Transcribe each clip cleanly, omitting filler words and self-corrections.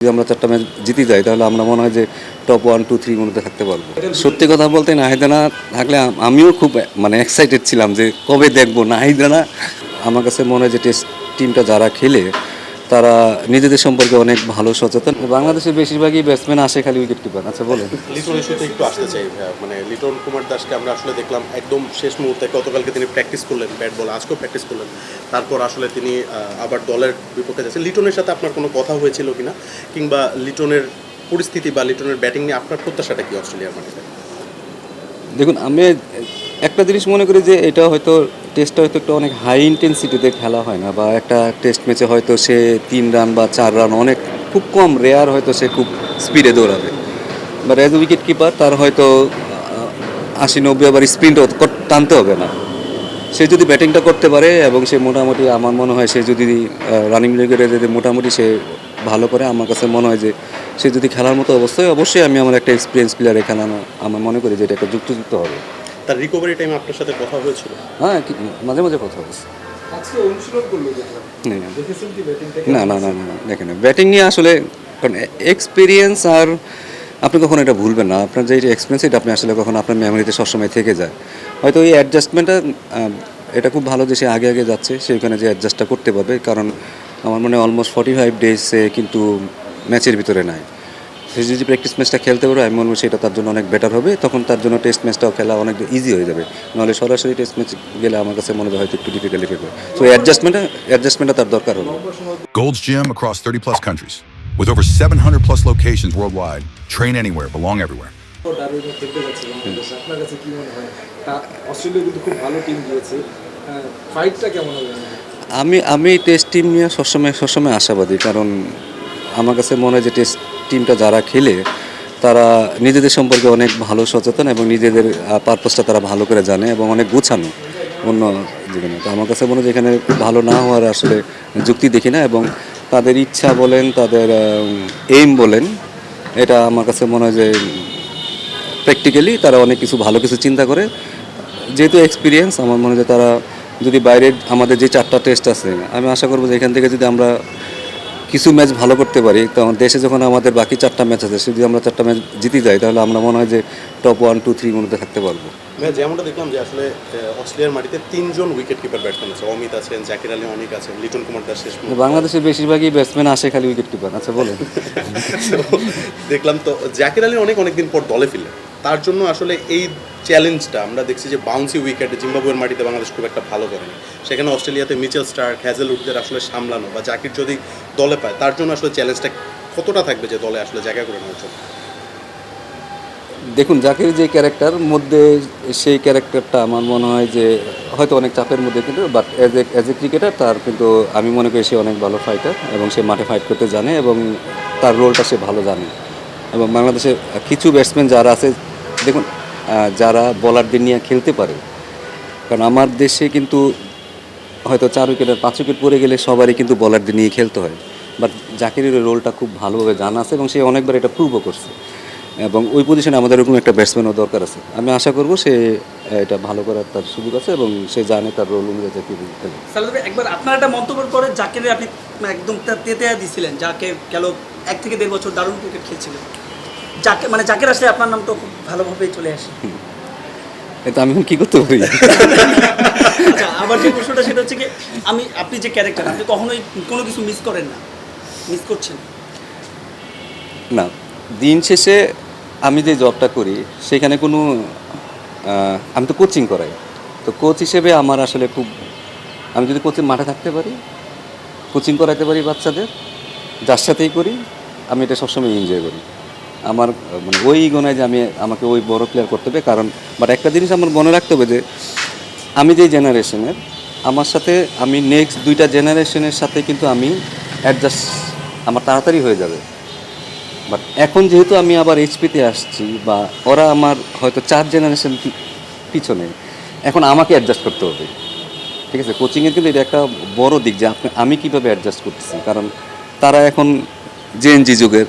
যদি আমরা 4টা ম্যাচ জিতে যাই তাহলে আমরা মনে হয় যে টপ 1, 2, 3 মধ্যে থাকতে পারবো। সত্যি কথা বলতে নাহিদ রানা থাকলে আমিও খুব এক্সাইটেড ছিলাম যে কবে দেখবো নাহিদ রানা। আমার কাছে মনে হয় যে টেস্ট টিমটা যারা খেলে তারা নিজেদের সম্পর্কে অনেক ভালো সচেতন। বাংলাদেশের বেশিরভাগই ব্যাটসম্যান আসে খালি উইকেট কিপার। আচ্ছা বলেন। লিটন ইস্যুতে একটু আসতে চাই ভাইয়া। লিটন কুমার দাসকে আমরা আসলে দেখলাম একদম শেষ মুহূর্তে, গতকালকে তিনি প্র্যাকটিস করলেন ব্যাট বল, আজকেও প্র্যাকটিস করলেন, তারপর আসলে তিনি আবার দলের বিপক্ষে যাচ্ছেন। লিটনের সাথে আপনার কোনো কথা হয়েছিল কিনা, কিংবা লিটনের পরিস্থিতি বা লিটনের ব্যাটিং নিয়ে আপনার প্রত্যাশাটা কি অস্ট্রেলিয়ার মাটিতে? দেখুন, আমি একটা জিনিস মনে করি যে এটা হয়তো টেস্টটা হয়তো একটা অনেক হাই ইন্টেন্সিটিতে খেলা হয় না, বা একটা টেস্ট ম্যাচে হয়তো সে 3 রান বা 4 রান অনেক খুব কম রেয়ার হয়তো সে খুব স্পিডে দৌড়াবে, but as a wicket keeper তার হয়তো 80-90 আবার স্পিনটাও টানতে হবে না। সে যদি ব্যাটিংটা করতে পারে এবং সে মোটামুটি, আমার মনে হয় সে যদি রানিং লেগে যদি মোটামুটি সে ভালো করে, আমার কাছে মনে হয় যে সে যদি খেলার মতো অবস্থায়, অবশ্যই আমি আমার একটা এক্সপিরিয়েন্স প্লেয়ারে খেলানো আমার মনে করি যে এটা একটা যুক্ত হবে। তার রিকভারি টাইম আপনার সাথে কথা হয়েছিল? হ্যাঁ, মাঝে মাঝে কথা বলছি। আজকে অনুশীলন করলো দেখলাম। দেখেছেন কি ব্যাটিংটা? না, দেখেন ব্যাটিং নিয়ে আসলে, কারণ এক্সপিরিয়েন্স আর আপনি কখনো এটা ভুলবেন না। আপনার যে এক্সপিরিয়েন্স এটা আপনি আসলে কখনো আপনার মেমোরিতে সবসময় থেকে যায়। হয়তো এই অ্যাডজাস্টমেন্টটা এটা খুব ভালো যে সে আগে যাচ্ছে, সে ওখানে যে অ্যাডজাস্টটা করতে পারবে। কারণ আমার মনে হয় অলমোস্ট 45 ডেজ কিন্তু ম্যাচের ভিতরে নাই। সে যদি প্র্যাকটিস ম্যাচটা খেলতে পারে, আমি মনে করি সেটা তার জন্য অনেক বেটার হবে। তখন তার জন্য টেস্ট ম্যাচটাও খেলা অনেক ইজি হয়ে যাবে। নাহলে সরাসরি টেস্ট ম্যাচ গেলে আমার কাছে মনে হয় হয়তো একটু ডিফিকাল্টি ফেলবে। সো অ্যাডজাস্টমেন্টটা তার দরকার হবে। Gold's Gym across 30 plus countries. With over 700 plus locations worldwide. Train anywhere, belong everywhere. ডারউইনে খেলতে যাচ্ছে বাংলাদেশ। আপনার কাছে কি মনে হয়? অস্ট্রেলিয়া কিন্তু খুব ভালো টিম দিয়েছে। ফাইটটা কেমন হবে? আমি টেস্ট টিম নিয়ে সবসময় আশাবাদী। কারণ আমার কাছে মনে হয় যে টেস্ট টিমটা যারা খেলে তারা নিজেদের সম্পর্কে অনেক ভালো সচেতন এবং নিজেদের পারপাসটা তারা ভালো করে জানে এবং অনেক গুছানো অন্য জীবনে। তো আমার কাছে মনে হয় যে এখানে ভালো না হওয়ার আসলে যুক্তি দেখি না, এবং তাদের ইচ্ছা বলেন, তাদের এইম বলেন, এটা আমার কাছে মনে হয় যে প্র্যাকটিক্যালি তারা অনেক ভালো কিছু চিন্তা করে। যেহেতু এক্সপিরিয়েন্স, আমার মনে হয় যে তারা যদি বাইরের আমাদের যে 4টা টেস্ট আছে, আমি আশা করবো যে এখান থেকে যদি আমরা কিছু ম্যাচ ভালো করতে পারি, তখন দেশে যখন আমাদের বাকি 4টা ম্যাচ আছে, যদি আমরা 4টা ম্যাচ জিতে যাই তাহলে আমরা মনে হয় যে টপ 1, 2, 3 মধ্যে থাকতে পারবো। যেমনটা দেখলাম যে আসলে অস্ট্রেলিয়ার মাটিতে 3 জন উইকেট কিপার ব্যাটসম্যান আছে। অমিত আছেন, জাকির আলী অনেক আছেন, লিটন কুমার দাস শেষ মুহূর্তে। বাংলাদেশের বেশিরভাগই ব্যাটসম্যান আসে খালি উইকেট কিপার। আচ্ছা বলেন। দেখলাম তো জাকির আলী অনেকদিন পর দলে ফিরলেন। তার জন্য আসলে এই চ্যালেঞ্জটা আমরা দেখছি যে বাউন্সি উইকেটে জিম্বাবুয়ের মাটিতে বাংলাদেশ খুব একটা ভালো করেনি। সেখানে অস্ট্রেলিয়াতে মিচেল স্টার্ক, হ্যাজেলউডদের আসলে সামলানো, বা জাকির যদি দলে পায় তার জন্য আসলে চ্যালেঞ্জটা কতটা থাকবে যে দলে আসলে জায়গা করে নেওয়ার জন্য? দেখুন, জাকির যে ক্যারেক্টার মধ্যে, সেই ক্যারেক্টারটা আমার মনে হয় যে হয়তো অনেক চাপের মধ্যে, কিন্তু বাট অ্যাজ এ ক্রিকেটার তার কিন্তু আমি মনে করি সে অনেক ভালো ফাইটার এবং সে মাঠে ফাইট করতে জানে এবং তার রোলটা সে ভালো জানে। এবং বাংলাদেশের কিছু ব্যাটসম্যান যারা আছে, দেখুন, যারা বোলারদের নিয়ে খেলতে পারে, কারণ আমার দেশে কিন্তু হয়তো 4 উইকেট আর 5 উইকেট পড়ে গেলে সবারই কিন্তু বোলারদের নিয়ে খেলতে হয়। বাট জাকিরের রোলটা খুব ভালোভাবে জানা আছে এবং সে অনেকবার এটা প্রুভও করছে, এবং ওই পজিশনে আমাদের এরকম একটা ব্যাটসম্যানও দরকার আছে। আমি আশা করব সে এটা ভালো করার তার সুযোগ আছে এবং সে জানে তার রোল অনুযায়ী খেলবে। সালাদ ভাই, একবার আপনার একটা মন্তব্যের পরে জাকিরে আপনি একদম তেতেয়া দিছিলেন, যাকে গেল 1 থেকে 1.5 বছর দারুণ ক্রিকেট খেলছিলেন। জাকির আসলে আপনার নামটা খুব ভালোভাবেই চলে আসে। এটা আমি এখন কী করতে পারি? আচ্ছা, আবার যে প্রশ্নটা সেটা হচ্ছে কি, আপনি যে ক্যারেক্টার, আপনি কখনোই কোনো কিছু মিস করেন না, মিস করছেন না, দিন শেষে আমি যে জবটা করি সেখানে কোনো আমি তো কোচিং করাই। তো কোচ হিসেবে আমার আসলে খুব, আমি যদি কোচিং মাঠে থাকতে পারি, কোচিং করাতে পারি বাচ্চাদের, যার সাথেই করি, আমি এটা সবসময় এনজয় করি। আমার ওই ইগোনায় যে আমাকে ওই বড় প্লেয়ার করতে হবে। কারণ বাট একটা জিনিস আমার মনে রাখতে হবে যে আমি যে জেনারেশনের, আমার সাথে আমি নেক্সট 2টা জেনারেশনের সাথে কিন্তু আমি অ্যাডজাস্ট আমার তাড়াতাড়ি হয়ে যাবে। বাট এখন যেহেতু আমি আবার এইচপিতে আসছি, বা ওরা আমার হয়তো 4 জেনারেশন পিছনে, এখন আমাকে অ্যাডজাস্ট করতে হবে। ঠিক আছে, কোচিংয়ের কিন্তু এটা একটা বড় দিক যে আমি কীভাবে অ্যাডজাস্ট করতেছি। কারণ তারা এখন জেএনজি যুগের,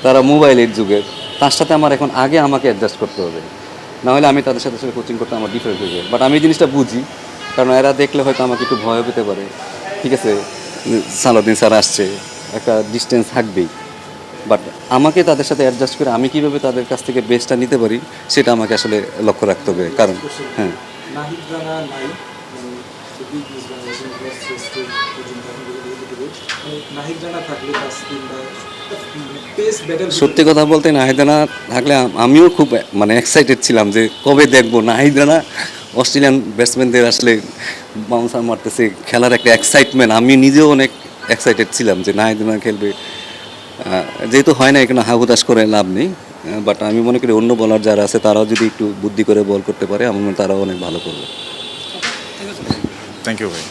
তারা মোবাইলের যুগের, তার সাথে আমার এখন আমাকে অ্যাডজাস্ট করতে হবে। নাহলে আমি তাদের সাথে কোচিং করতে আমার ডিফারেন্ট হয়ে যায়। বাট আমি এই জিনিসটা বুঝি, কারণ এরা দেখলে হয়তো আমাকে একটু ভয় পেতে পারে। ঠিক আছে, সালাউদ্দিন স্যার আসছে, একটা ডিস্টেন্স থাকবেই। বাট আমাকে তাদের সাথে অ্যাডজাস্ট করে আমি কীভাবে তাদের কাছ থেকে বেস্টটা নিতে পারি সেটা আমাকে আসলে লক্ষ্য রাখতে হবে, কারণ হ্যাঁ নাহিদ রানা নাই মানে বিগ নিউজ বাংলাদেশের প্লাস শ্রেষ্ঠ পর্যন্ত এখন থেকে নাহিদ রানা থাকলে তাসকিন বা পেস ব্যাটল সত্যি কথা বলতে নাহিদ রানা থাকলে আমিও খুব মানে এক্সাইটেড ছিলাম যে কবে দেখবো নাহিদ রানা অস্ট্রেলিয়ান ব্যাটসম্যানদের আসলে বাউন্সার মারতেছে, খেলার একটা এক্সাইটমেন্ট, আমি নিজেও অনেক এক্সাইটেড ছিলাম যে নাহিদ রানা খেলবে। যেহেতু হয় না এখানে হাহুতাশ করে লাভ নেই, বাট আমি মনে করি অন্য বলার যারা আছে তারাও যদি একটু বুদ্ধি করে বল করতে পারে আমার মনে হয় তারাও অনেক ভালো করবে। থ্যাংক ইউ ভাই।